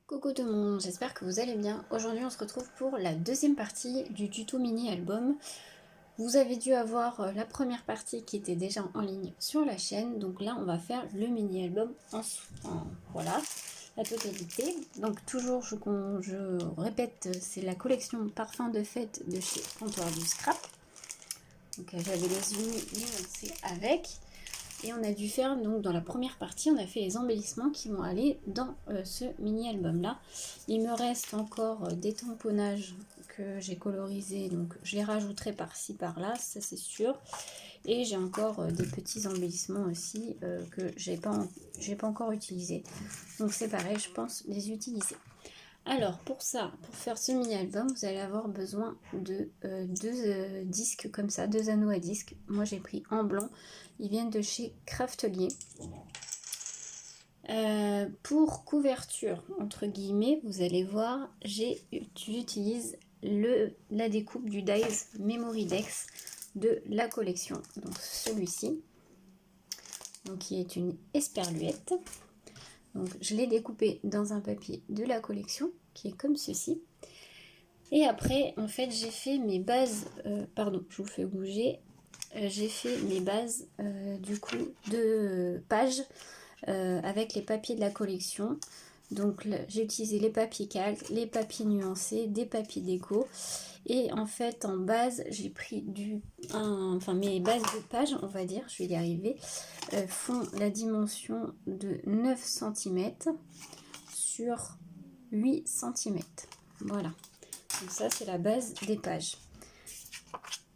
Coucou tout le monde, j'espère que vous allez bien. Aujourd'hui on se retrouve pour la deuxième partie du tuto mini album. Vous avez dû avoir la première partie qui était déjà en ligne sur la chaîne. Donc là on va faire le mini album voilà, la totalité. Donc toujours je répète, c'est la collection Parfum de fête de chez Comptoir du Scrap. Donc j'avais les unis nuancés avec. Et on a dû faire, donc dans la première partie, on a fait les embellissements qui vont aller dans ce mini album là. Il me reste encore des tamponnages que j'ai colorisés, donc je les rajouterai par-ci par-là, ça c'est sûr. Et j'ai encore des petits embellissements aussi que j'ai pas encore utilisés. Donc c'est pareil, je pense les utiliser. Alors pour ça, pour faire ce mini album, vous allez avoir besoin de deux disques comme ça, deux anneaux à disques. Moi j'ai pris en blanc, ils viennent de chez Craftelier. Pour couverture, entre guillemets, vous allez voir, j'utilise la découpe du Dies Memory Dex de la collection. Donc celui-ci, donc qui est une esperluette. Donc je l'ai découpé dans un papier de la collection qui est comme ceci. Et après, en fait, j'ai fait mes bases, pardon, je vous fais bouger, j'ai fait mes bases du coup de pages avec les papiers de la collection. Donc j'ai utilisé les papiers calques, les papiers nuancés, des papiers déco. Et en fait, en base, j'ai pris mes bases de pages, on va dire, je vais y arriver, font la dimension de 9 cm sur 8 cm. Voilà. Donc ça, c'est la base des pages.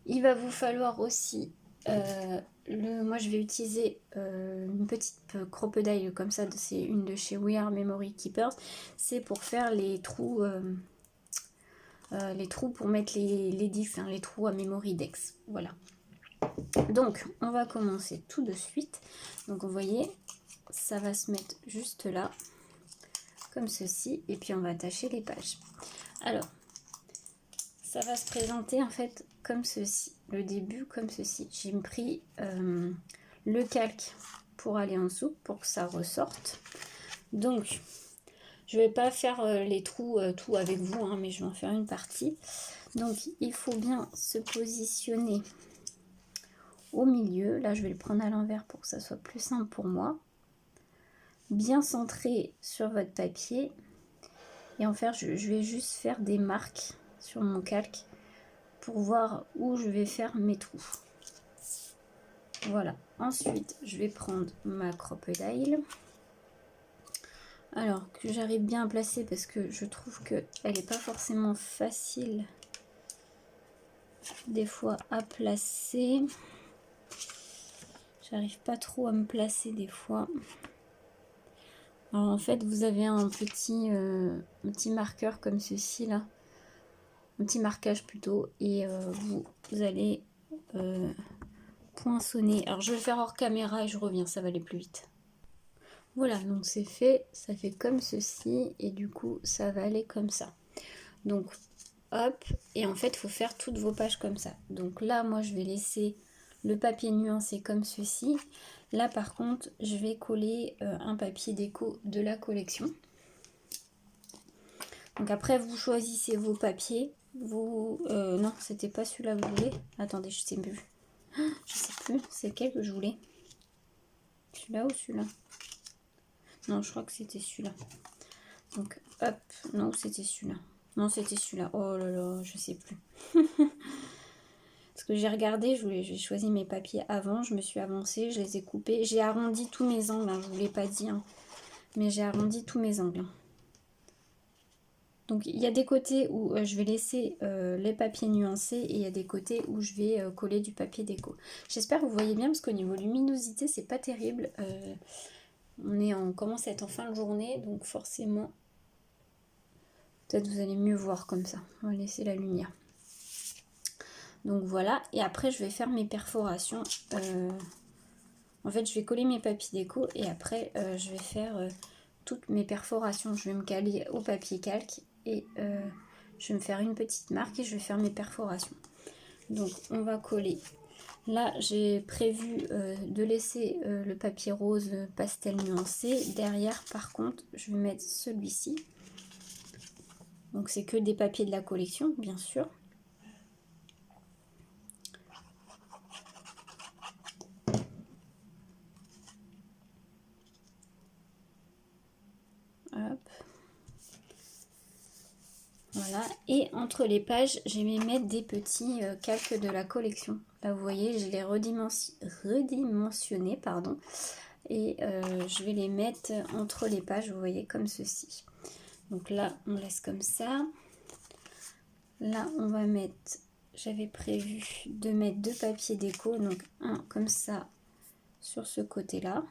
Il va vous falloir aussi, moi je vais utiliser une petite crocodile comme ça, c'est une de chez We Are Memory Keepers. C'est pour faire les trous pour mettre les disques, hein, les trous à memory dex. Voilà. Donc on va commencer tout de suite. Donc vous voyez, ça va se mettre juste là, comme ceci, et puis on va attacher les pages. Alors, ça va se présenter en fait comme ceci, le début comme ceci. J'ai pris le calque pour aller en dessous, pour que ça ressorte. Donc, je vais pas faire les trous tout avec vous, hein, mais je vais en faire une partie. Donc, il faut bien se positionner au milieu. Là, je vais le prendre à l'envers pour que ça soit plus simple pour moi. Bien centré sur votre papier. Et en faire, je vais juste faire des marques sur mon calque pour voir où je vais faire mes trous. Voilà. Ensuite, je vais prendre ma crocodile. Alors, que j'arrive bien à placer parce que je trouve qu'elle n'est pas forcément facile des fois à placer. J'arrive pas trop à me placer des fois. Alors en fait, vous avez un petit marqueur comme ceci là. Un petit marquage plutôt. Et vous allez poinçonner. Alors je vais le faire hors caméra et je reviens, ça va aller plus vite. Voilà, donc c'est fait, ça fait comme ceci et du coup ça va aller comme ça. Donc hop, et en fait il faut faire toutes vos pages comme ça. Donc là moi je vais laisser le papier nuancé comme ceci. Là par contre je vais coller un papier déco de la collection. Donc après vous choisissez vos papiers. Non, c'était pas celui-là que je voulais. Attendez, je sais plus. Je sais plus, c'est lequel que je voulais. Celui-là ou celui-là? Non, je crois que c'était celui-là. Donc, hop. Non, c'était celui-là. Non, c'était celui-là. Oh là là, je sais plus. Parce que j'ai regardé, j'ai choisi mes papiers avant. Je me suis avancée, je les ai coupés. J'ai arrondi tous mes angles, hein, je ne vous l'ai pas dit. Hein, mais j'ai arrondi tous mes angles. Donc, il y a des côtés où je vais laisser les papiers nuancés. Et il y a des côtés où je vais coller du papier déco. J'espère que vous voyez bien, parce qu'au niveau luminosité, c'est pas terrible. On commence à être en fin de journée, donc forcément, peut-être vous allez mieux voir comme ça. On va laisser la lumière. Donc voilà, et après je vais faire mes perforations. En fait, je vais coller mes papiers déco et après je vais faire toutes mes perforations. Je vais me caler au papier calque et je vais me faire une petite marque et je vais faire mes perforations. Donc on va coller. Là, j'ai prévu de laisser le papier rose pastel nuancé. Derrière, par contre, je vais mettre celui-ci. Donc c'est que des papiers de la collection, bien sûr. Hop. Voilà, et entre les pages, je vais mettre des petits calques de la collection. Là, vous voyez, je les redimensionné, pardon. Et je vais les mettre entre les pages, vous voyez, comme ceci. Donc là, on laisse comme ça. Là, on va mettre, j'avais prévu de mettre 2 papiers déco, donc un comme ça sur ce côté-là.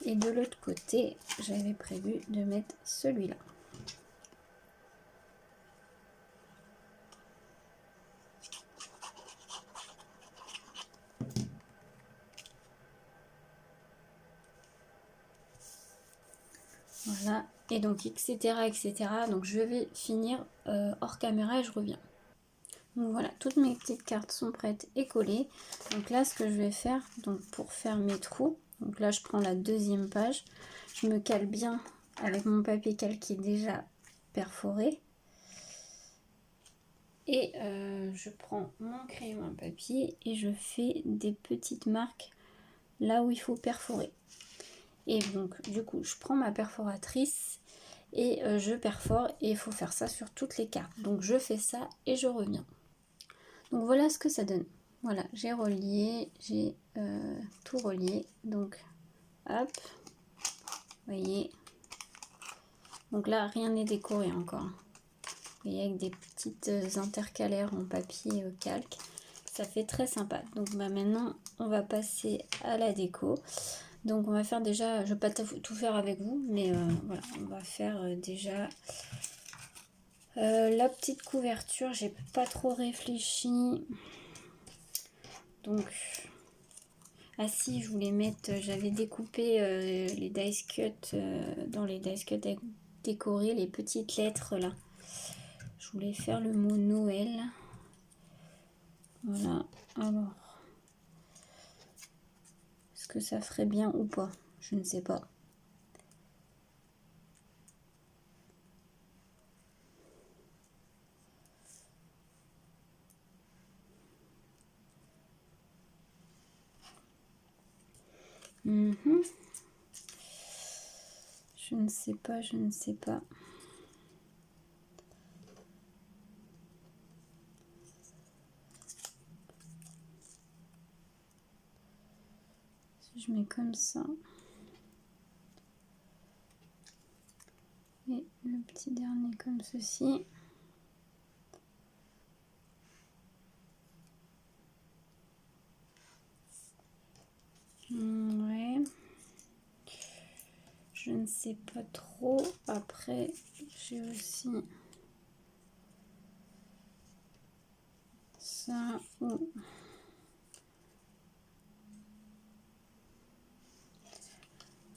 Et de l'autre côté, j'avais prévu de mettre celui-là. Voilà, et donc etc. etc. Donc je vais finir hors caméra et je reviens. Donc voilà, toutes mes petites cartes sont prêtes et collées. Donc là, ce que je vais faire, donc pour faire mes trous, donc là je prends la deuxième page, je me cale bien avec mon papier calqué déjà perforé. Et je prends mon crayon à papier et je fais des petites marques là où il faut perforer. Et donc du coup, je prends ma perforatrice et je perfore, et il faut faire ça sur toutes les cartes. Donc je fais ça et je reviens. Donc voilà ce que ça donne. Voilà, j'ai relié, j'ai tout relié. Donc hop, vous voyez. Donc là, rien n'est décoré encore. Vous voyez, avec des petites intercalaires en papier calque. Ça fait très sympa. Donc bah, maintenant, on va passer à la déco. Donc on va faire déjà, je ne vais pas tout faire avec vous, mais voilà, on va faire déjà la petite couverture. J'ai pas trop réfléchi. Donc, ah si, je voulais mettre, j'avais découpé les dice cut, dans les dice cut décorés, les petites lettres là. Je voulais faire le mot Noël. Voilà, alors, est-ce que ça ferait bien ou pas? Je ne sais pas. Je ne sais pas, je ne sais pas. Si je mets comme ça. Et le petit dernier comme ceci. Ouais. Je ne sais pas trop. Après, j'ai aussi ça.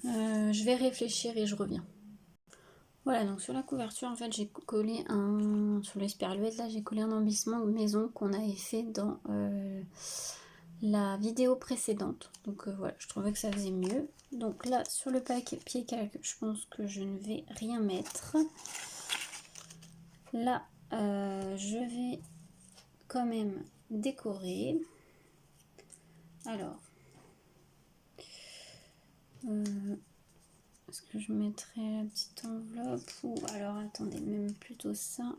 Je vais réfléchir et je reviens. Voilà, donc sur la couverture, en fait, j'ai collé sur l'esperluette, là, j'ai collé un embellissement maison qu'on avait fait dans la vidéo précédente. Donc voilà, je trouvais que ça faisait mieux. Donc là, sur le papier calque, je pense que je ne vais rien mettre. Là, je vais quand même décorer. Alors, est-ce que je mettrai la petite enveloppe ou alors attendez, même plutôt ça.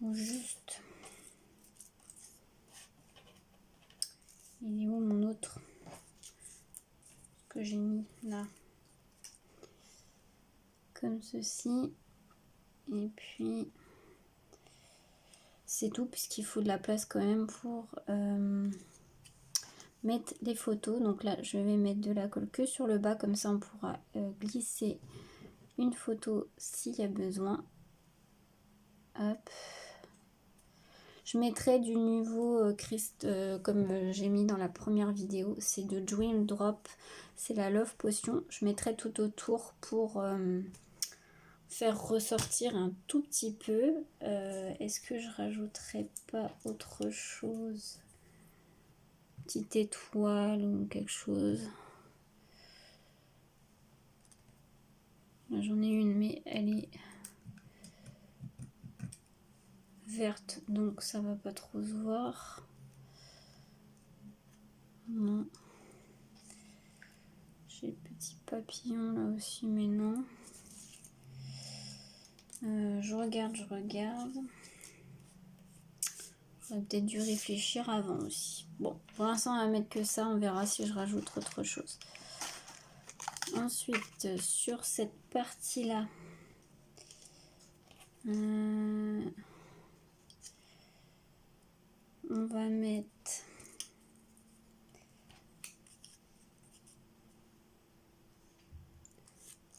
Ou juste, il est où mon autre que j'ai mis là, comme ceci. Et puis c'est tout, puisqu'il faut de la place quand même pour mettre les photos. Donc là, je vais mettre de la colle que sur le bas, comme ça on pourra glisser une photo s'il y a besoin. Hop. Je mettrai du nouveau Christ, comme j'ai mis dans la première vidéo, c'est de Dream Drop, c'est la Love Potion. Je mettrai tout autour pour faire ressortir un tout petit peu. Est-ce que je rajouterais pas autre chose? Petite étoile ou quelque chose. Là, j'en ai une, mais elle est verte, donc ça va pas trop se voir. Non. J'ai petit papillon là aussi, mais non. Je regarde. J'aurais peut-être dû réfléchir avant aussi. Bon, pour l'instant, on va mettre que ça. On verra si je rajoute autre chose. Ensuite, sur cette partie-là, on va mettre...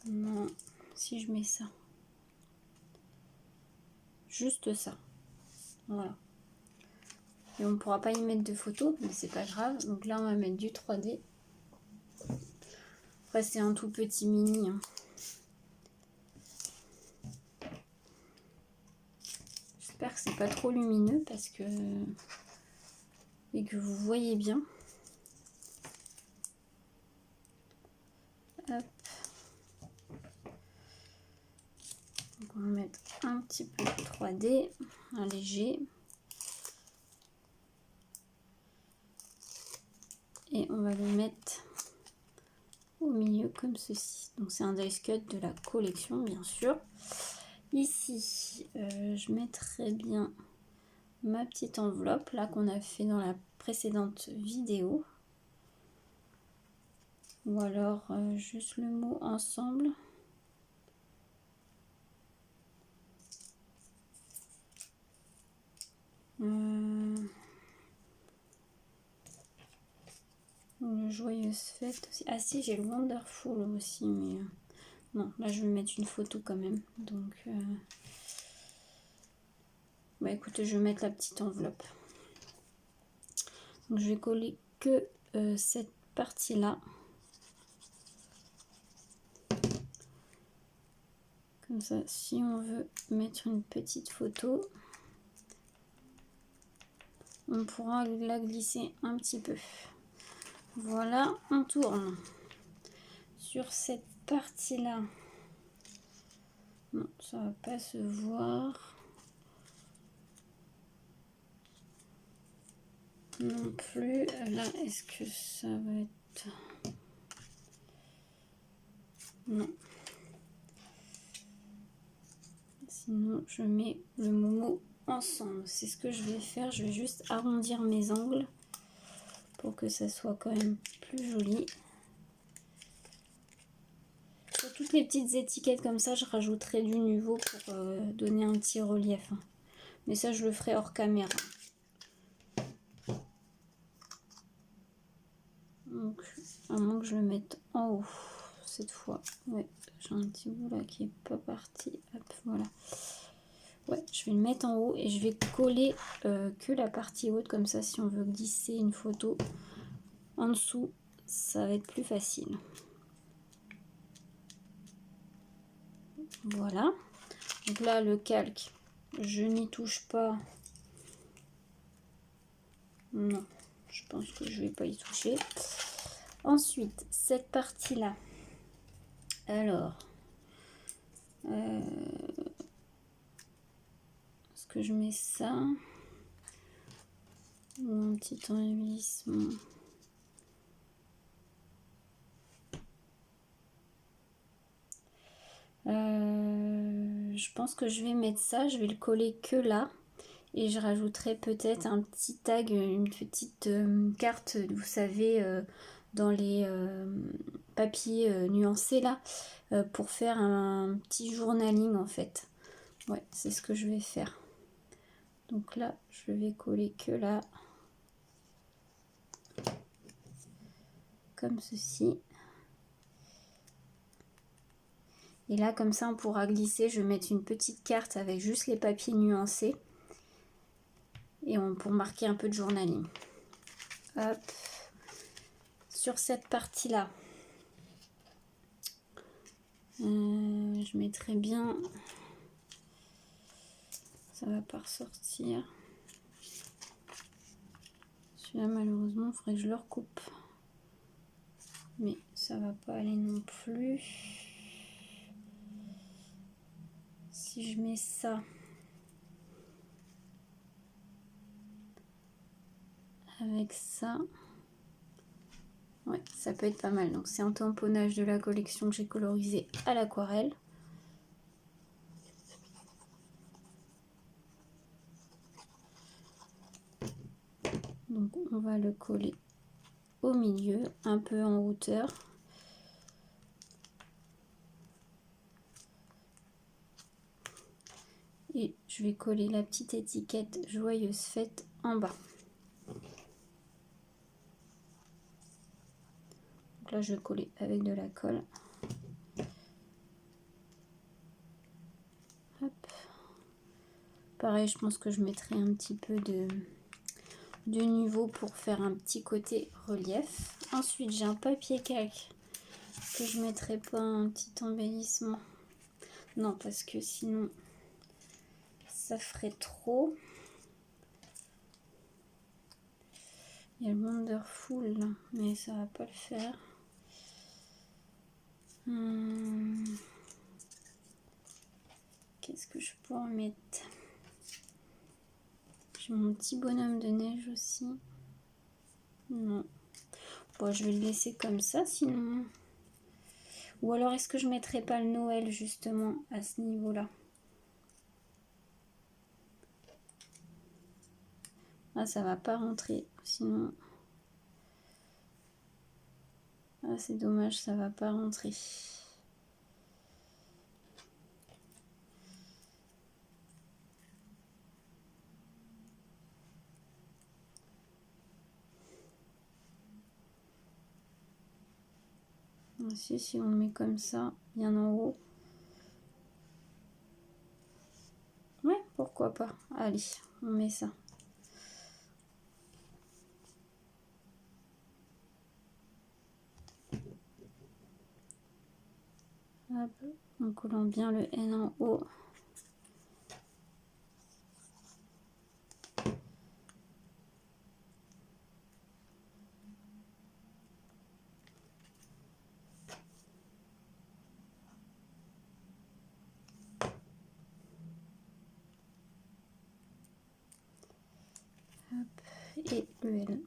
Non, si je mets ça. Juste ça. Voilà. Et on ne pourra pas y mettre de photos, mais c'est pas grave. Donc là, on va mettre du 3D. Après, c'est un tout petit mini. Hein. J'espère que c'est pas trop lumineux parce que... et que vous voyez bien. Hop. Donc on va mettre un petit peu de 3D, un léger. Et on va le mettre au milieu comme ceci. Donc c'est un dice cut de la collection, bien sûr. Ici, je mettrai bien ma petite enveloppe, là qu'on a fait dans la précédente vidéo. Ou alors juste le mot ensemble. Le joyeuse fête aussi. Ah si, j'ai le wonderful aussi, mais non, là je vais mettre une photo quand même. Donc, bah écoutez, je vais mettre la petite enveloppe. Donc je vais coller que cette partie-là. Comme ça, si on veut mettre une petite photo, on pourra la glisser un petit peu. Voilà, on tourne. Sur cette partie-là, non, ça va pas se voir. Non plus. Là, est-ce que ça va être... Non. Sinon, je mets le Momo ensemble. C'est ce que je vais faire. Je vais juste arrondir mes angles pour que ça soit quand même plus joli. Sur toutes les petites étiquettes comme ça, je rajouterai du Nuvo pour donner un petit relief. Mais ça, je le ferai hors caméra. Donc, à moins que je le mette en haut cette fois. Ouais, j'ai un petit bout là qui est pas parti. Hop, voilà. Ouais, je vais le mettre en haut et je vais coller que la partie haute. Comme ça, si on veut glisser une photo en dessous, ça va être plus facile. Voilà. Donc là, le calque, je n'y touche pas. Non, je pense que je vais pas y toucher. Ensuite, cette partie-là. Alors, est-ce que je mets ça ou un petit embellissement? Je pense que je vais mettre ça. Je vais le coller que là. Et je rajouterai peut-être un petit tag, une petite carte, vous savez, dans les papiers nuancés là, pour faire un petit journaling en fait. Ouais, c'est ce que je vais faire. Donc là, je vais coller que là. Comme ceci. Et là, comme ça, on pourra glisser. Je vais mettre une petite carte avec juste les papiers nuancés. Et pour marquer un peu de journaling. Hop. Sur cette partie-là, je je mettrai bien. Ça va pas ressortir. Celui-là, malheureusement, il faudrait que je le recoupe. Mais ça va pas aller non plus. Si je mets ça avec ça, ouais, ça peut être pas mal. Donc c'est un tamponnage de la collection que j'ai colorisé à l'aquarelle. Donc on va le coller au milieu, un peu en hauteur. Et je vais coller la petite étiquette Joyeuse Fête en bas. Donc là, je vais coller avec de la colle. Hop. Pareil, je pense que je mettrai un petit peu de niveau pour faire un petit côté relief. Ensuite, j'ai un papier calque que je mettrai pas un petit embellissement. Non, parce que sinon, ça ferait trop. Il y a le Wonderful là, mais ça va pas le faire. Qu'est-ce que je pourrais mettre? J'ai mon petit bonhomme de neige aussi. Non. Bon, je vais le laisser comme ça sinon. Ou alors est-ce que je mettrai pas le Noël justement à ce niveau-là? Ah, ça va pas rentrer. Sinon. Ah, c'est dommage, ça va pas rentrer. Si on le met comme ça, bien en haut. Ouais, pourquoi pas. Allez, on met ça. Hop, en collant bien le N en haut. Hop, et le L.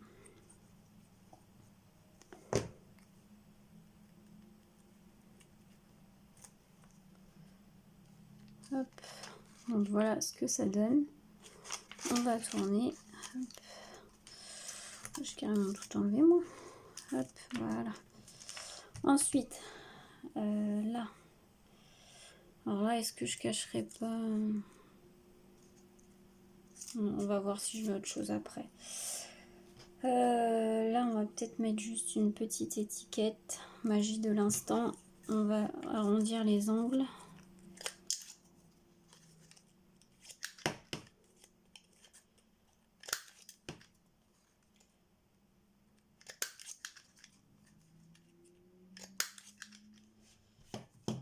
Hop, donc voilà ce que ça donne. On va tourner. Hop. J'ai carrément tout enlevé moi. Hop, voilà. Ensuite, là. Alors là, est-ce que je cacherai pas? On va voir si je mets autre chose après. Là, on va peut-être mettre juste une petite étiquette. Magie de l'instant. On va arrondir les angles.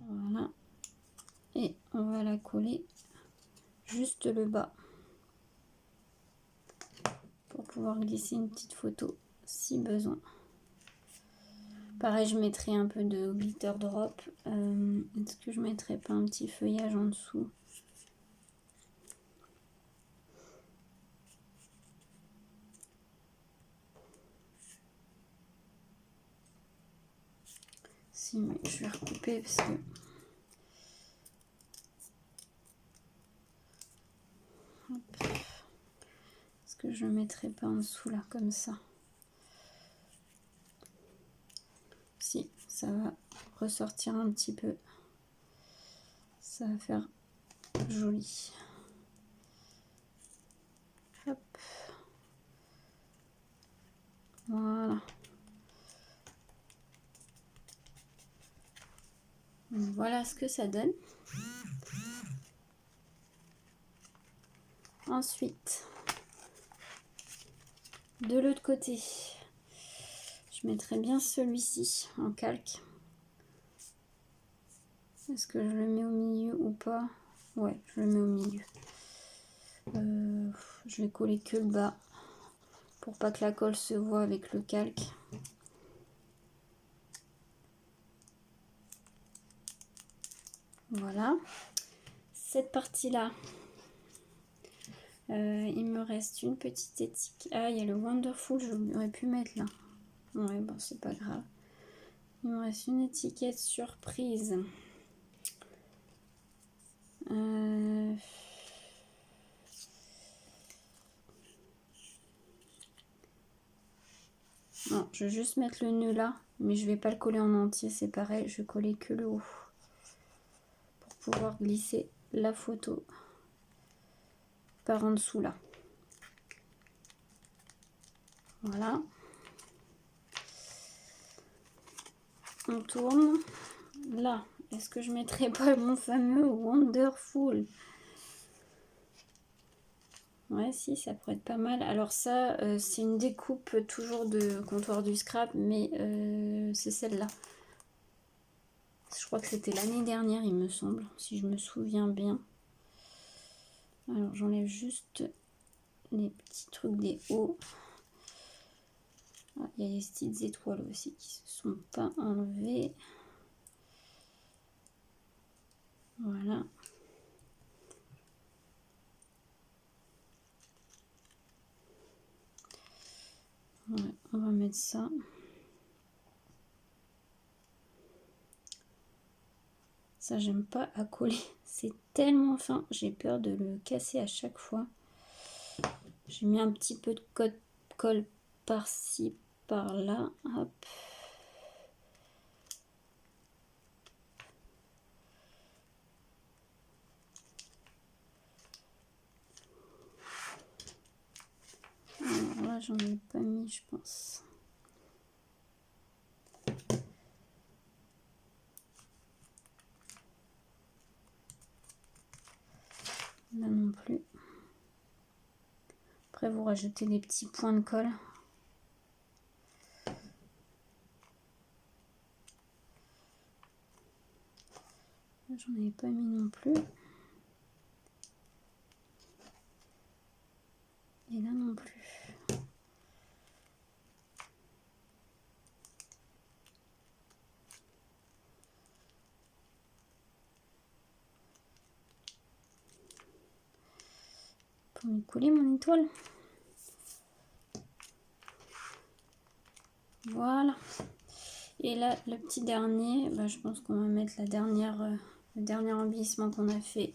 Voilà. Et on va la coller juste le bas. Pour pouvoir glisser une petite photo si besoin. Pareil, je mettrai un peu de glitter drop. Est-ce que je mettrai pas un petit feuillage en dessous? Si, mais je vais recouper parce que... Hop. Est-ce que je ne mettrai pas en dessous là, comme ça? Si, ça va ressortir un petit peu. Ça va faire joli. Hop. Voilà. Voilà ce que ça donne. Ensuite, de l'autre côté, je mettrai bien celui-ci en calque. Est-ce que je le mets au milieu ou pas? Ouais, je le mets au milieu. Je vais coller que le bas pour pas que la colle se voit avec le calque. Voilà. Cette partie-là, il me reste une petite étiquette. Ah, il y a le Wonderful, j'aurais pu mettre là. Ouais, bon, c'est pas grave. Il me reste une étiquette surprise. Non, je vais juste mettre le nœud là, mais je vais pas le coller en entier, c'est pareil, je vais coller que le haut pour pouvoir glisser la photo par en dessous là. Voilà. On tourne. Là, est-ce que je mettrai pas mon fameux Wonderful? Ouais, si, ça pourrait être pas mal. Alors ça, c'est une découpe toujours de Comptoir du Scrap, mais c'est celle-là. Je crois que c'était l'année dernière, il me semble, si je me souviens bien. Alors, j'enlève juste les petits trucs des hauts. Ah, il y a les petites étoiles aussi qui se sont pas enlevées. Voilà. Ouais, on va mettre ça. Ça, j'aime pas à coller. C'est tellement fin. J'ai peur de le casser à chaque fois. J'ai mis un petit peu de colle par-ci, par-là. Hop. Alors là, j'en ai pas mis, je pense. Là non plus. Après, vous rajoutez des petits points de colle. J'en avais pas mis non plus. Et là non plus. Pour me coller mon étoile. Voilà. Et là, le petit dernier, bah, je pense qu'on va mettre la dernière, le dernier embellissement qu'on a fait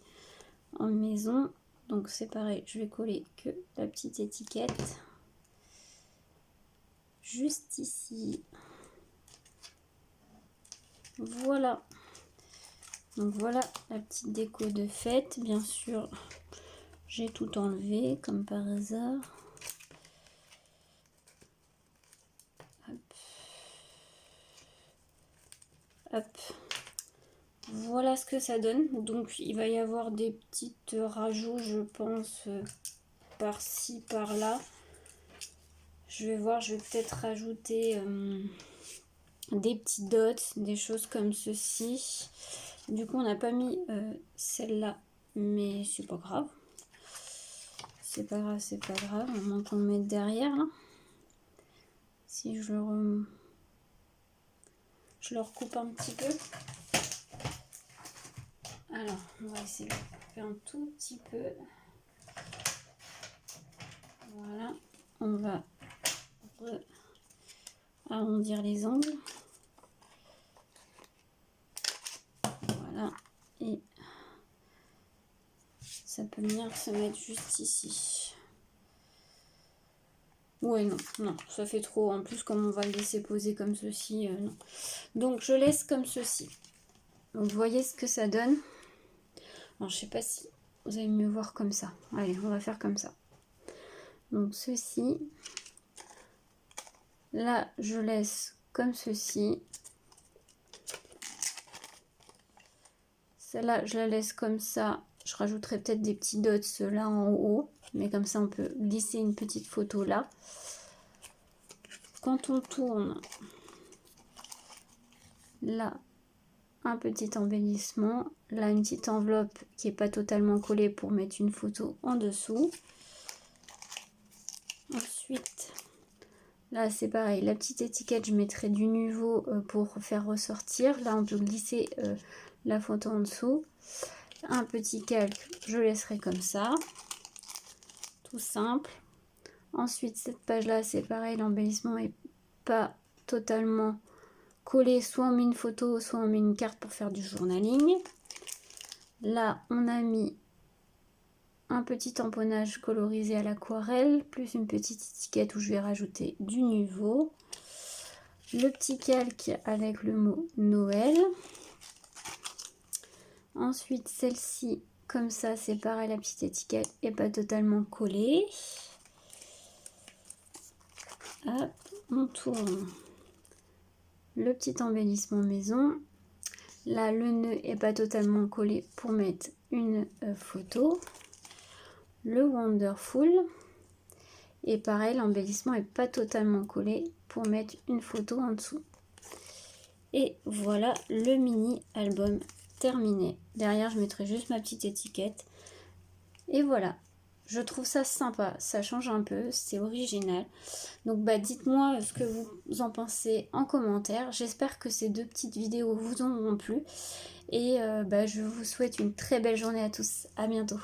en maison. Donc c'est pareil, je vais coller que la petite étiquette. Juste ici. Voilà. Donc voilà la petite déco de fête. Bien sûr, j'ai tout enlevé comme par hasard. Hop. Hop. Voilà ce que ça donne. Donc il va y avoir des petites rajouts, je pense, par-ci, par-là. Je vais voir, je vais peut-être rajouter des petits dots, des choses comme ceci. Du coup, on n'a pas mis celle-là, mais c'est pas grave. C'est pas grave, c'est pas grave. On manque qu'on le mette derrière là. Si je le recoupe un petit peu. Alors, on va essayer de couper un tout petit peu. Voilà. On va arrondir les angles. Voilà. Et ça peut venir se mettre juste ici. Ouais, non, non, ça fait trop. En plus, comme on va le laisser poser comme ceci, non. Donc, je laisse comme ceci. Donc, vous voyez ce que ça donne. Alors, je sais pas si vous allez mieux voir comme ça. Allez, on va faire comme ça. Donc, ceci. Là, je laisse comme ceci. Celle-là, je la laisse comme ça. Je rajouterai peut-être des petits dots là en haut. Mais comme ça, on peut glisser une petite photo là. Quand on tourne, là, un petit embellissement. Là, une petite enveloppe qui n'est pas totalement collée pour mettre une photo en dessous. Ensuite, là c'est pareil, la petite étiquette, je mettrai du Nuvo pour faire ressortir. Là, on peut glisser la photo en dessous. Un petit calque, je laisserai comme ça. Tout simple. Ensuite, cette page-là, c'est pareil, l'embellissement n'est pas totalement collé. Soit on met une photo, soit on met une carte pour faire du journaling. Là, on a mis un petit tamponnage colorisé à l'aquarelle, plus une petite étiquette où je vais rajouter du Nuvo. Le petit calque avec le mot Noël. Ensuite, celle-ci, comme ça, c'est pareil, la petite étiquette n'est pas totalement collée. Hop, on tourne le petit embellissement maison. Là, le nœud n'est pas totalement collé pour mettre une photo. Le Wonderful. Et pareil, l'embellissement n'est pas totalement collé pour mettre une photo en dessous. Et voilà le mini album terminé. Derrière, je mettrai juste ma petite étiquette. Et voilà. Je trouve ça sympa, ça change un peu, c'est original. Donc dites-moi ce que vous en pensez en commentaire. J'espère que ces deux petites vidéos vous auront plu. Et je vous souhaite une très belle journée à tous. À bientôt.